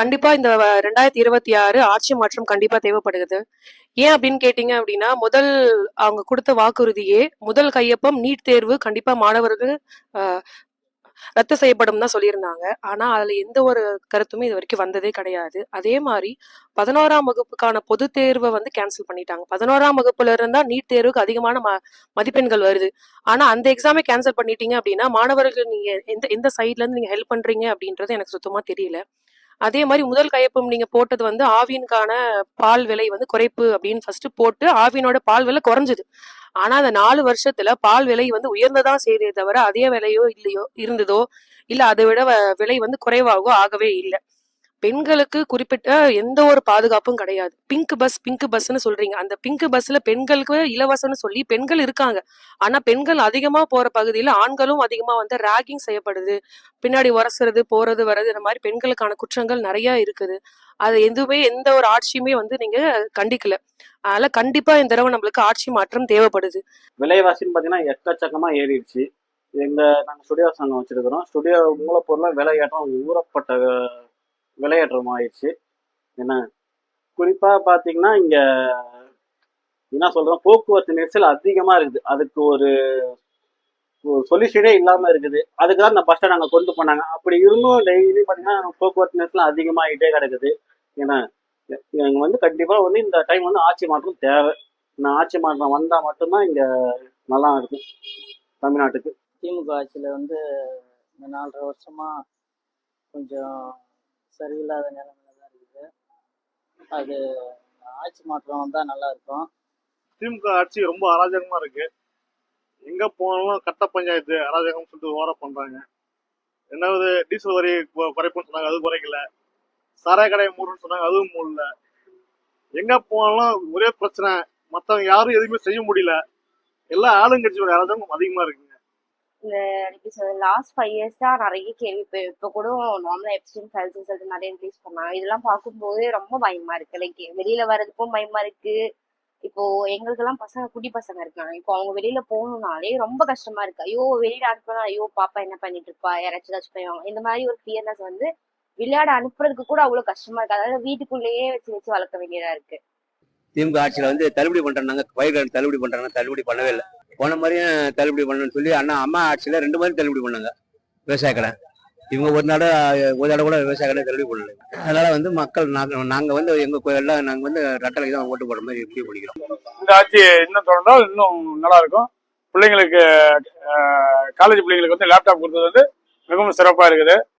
கண்டிப்பா இந்த 2026 ஆட்சி மாற்றம் கண்டிப்பா தேவைப்படுகிறது. ஏன் அப்படின்னு கேட்டீங்க அப்படின்னா, அவங்க குடுத்த வாக்குறுதியே முதல் கையொப்பம் நீட் தேர்வு கண்டிப்பா மாணவர்கள் அ ரத்து செய்யப்படும்னு தான் சொல்லியிருந்தாங்க. ஆனா, அதுல எந்த ஒரு கருத்துமே இதுவரைக்கும் வந்ததே கிடையாது. அதே மாரி 11ஆம் வகுப்புக்கான பொதுத் தேர்வ கேன்சல் பண்ணிட்டாங்க. 11ஆம் வகுப்புல இருந்தா நீட் தேர்வுக்கு அதிகமான மதிப்பெண்கள் வருது. ஆனா, அந்த எக்ஸாமே கேன்சல் பண்ணிட்டீங்க அப்படின்னா, மாணவர்கள் நீங்க எந்த எந்த சைட்ல இருந்து நீங்க ஹெல்ப் பண்றீங்க அப்படின்றது எனக்கு சுத்தமா தெரியல. அதே மாரி முதல் கையொப்பம் நீங்க போட்டது ஆவினுக்கான பால் விலை குறைப்பு அப்படின்னு ஃபர்ஸ்ட் போட்டு ஆவினோட பால் விலை குறைஞ்சது. ஆனா அந்த 4 வருஷத்துல பால் விலை உயர்ந்ததான் செய்தே தவிர அதே விலையோ இல்லையோ இருந்ததோ இல்ல அதை விட விலை குறைவாகவோ ஆகவே இல்லை. பெண்களுக்கு குறிப்பிட்ட எந்த ஒரு பாதுகாப்பும் கிடையாது. பிங்க் பஸ்ன்னு சொல்றீங்க. அந்த பிங்க் பஸ்ல பெண்களுக்கு இலவசம்னு சொல்லி பெண்கள் இருக்காங்க. ஆனா பெண்கள் அதிகமா போற பகுதியில ஆண்களும் அதிகமா ராகிங் செய்யப்படுது. பின்னாடி உரசுறது, போறது, வர்றது இந்த மாதிரி பெண்களுக்கான குற்றங்கள் நிறைய இருக்குது. அது எதுவுமே எந்த ஒரு ஆட்சியுமே நீங்க கண்டிக்கல. அதனால கண்டிப்பா இந்த தடவை நம்மளுக்கு ஆட்சி மாற்றம் தேவைப்படுது. விலைவாசின்னு பாத்தீங்கன்னா எக்கச்சக்கமா ஏறிடுச்சு. நாங்க ஸ்டுடியோ சங்கம் வச்சிருக்கிறோம். ஸ்டுடியோ மூலப்பொருள் விலையேற்றம் ஊறப்பட்ட விலையேற்றம் ஆயிடுச்சு. என்ன குறிப்பா பாத்தீங்கன்னா இங்க என்ன சொல்றோம், போக்குவரத்து நெரிசல் அதிகமா இருக்குது. அதுக்கு ஒரு சொல்யூஷனே இல்லாம இருக்குது. அதுக்குதான் இந்த பஸ் ஸ்டாண்ட் அங்க கொண்டு போனாங்க. அப்படி இருந்தும் டெய்லி பாத்தீங்கன்னா போக்குவரத்து நெரிசல் அதிகமாகிட்டே கிடக்குது. ஏன்னா எங்க கண்டிப்பா இந்த டைம் ஆட்சி மாற்றம் தேவை. ஆட்சி மாற்றம் வந்தா மட்டும்தான் இங்க நல்லா இருக்கும் தமிழ்நாட்டுக்கு. திமுக ஆட்சியில இந்த 4.5 வருஷமா கொஞ்சம் சரியில்லாத நிலைமையில தான் இருக்குது. அது ஆட்சி மாற்றம் வந்தா நல்லா இருக்கும். திமுக ஆட்சி ரொம்ப அராஜகமா இருக்கு. எங்க போனாலும் கட்ட பஞ்சாயத்து அராஜகம் சொல்லிட்டு ஓர பண்றாங்க. ரெண்டாவது டீசல் வரி குறைப்புன்னு சொன்னாங்க, அது குறைக்கல. சாராய கடையை மூடுன்னு சொன்னாங்க, அதுவும் மூடல. எங்க போனாலும் ஒரே பிரச்சனை, மத்தவங்க யாரும் எதுவுமே செய்ய முடியல. எல்லா ஆளுங்கட்சியோட அராஜகம் அதிகமா இருக்குங்க. இந்த லாஸ்ட் 5 இயர்ஸ் தான் நிறைய கேள்வி. இப்போ கூட நார்மலா எப்ஸ்டின் ஃபைல்ஸ்னு சொல்லிட்டு நிறைய ரிலீஸ் பண்ணாங்க. இதெல்லாம் பார்க்கும்போது ரொம்ப பயமா இருக்கு. லைக் வெளியில வர்றதுக்கும் பயமா இருக்கு. இப்போ எங்களுக்கெல்லாம் பசங்க, குட்டி பசங்க இருக்காங்க. இப்போ அவங்க வெளியில போகணும்னாலே ரொம்ப கஷ்டமா இருக்கு. ஐயோ வெளியில அனுப்பணும், ஐயோ பாப்பா என்ன பண்ணிட்டு இருப்பா, யாராச்சும் ஏதாச்சும் பண்ணுவாங்க, இந்த மாதிரி ஒரு ஃபியர்னஸ் விளையாட அனுப்புறதுக்கு கூட அவ்வளவு கஷ்டமா இருக்கு. அதாவது வீட்டுக்குள்ளேயே வச்சு வச்சு வளர்க்க வேண்டியதா இருக்கு. திமுக ஆட்சியில தள்ளுபடி பண்றாங்க, பயிர்கள் தள்ளுபடி பண்றாங்க, தள்ளுபடி பண்ணவே இல்லை. போன மாதிரியும் தள்ளுபடி பண்ணணும்னு சொல்லி அம்மா ஆட்சியில 2 மாதிரி தள்ளுபடி பண்ணாங்க. விவசாய கடை இவங்க ஒரு தடவை கூட விவசாய கடை தள்ளுபடி பண்ணல. அதனால மக்கள் நாங்க எங்க எல்லாம் நாங்க ரெட்டலைக்கு தான் ஓட்டு போடுற மாதிரி எப்படி பிடிக்கிறோம். இந்த ஆட்சி இன்னும் தொடர்ந்தால் இன்னும் நல்லா இருக்கும். பிள்ளைங்களுக்கு காலேஜ் பிள்ளைங்களுக்கு லேப்டாப் கொடுத்தது மிகவும் சிறப்பா இருக்குது.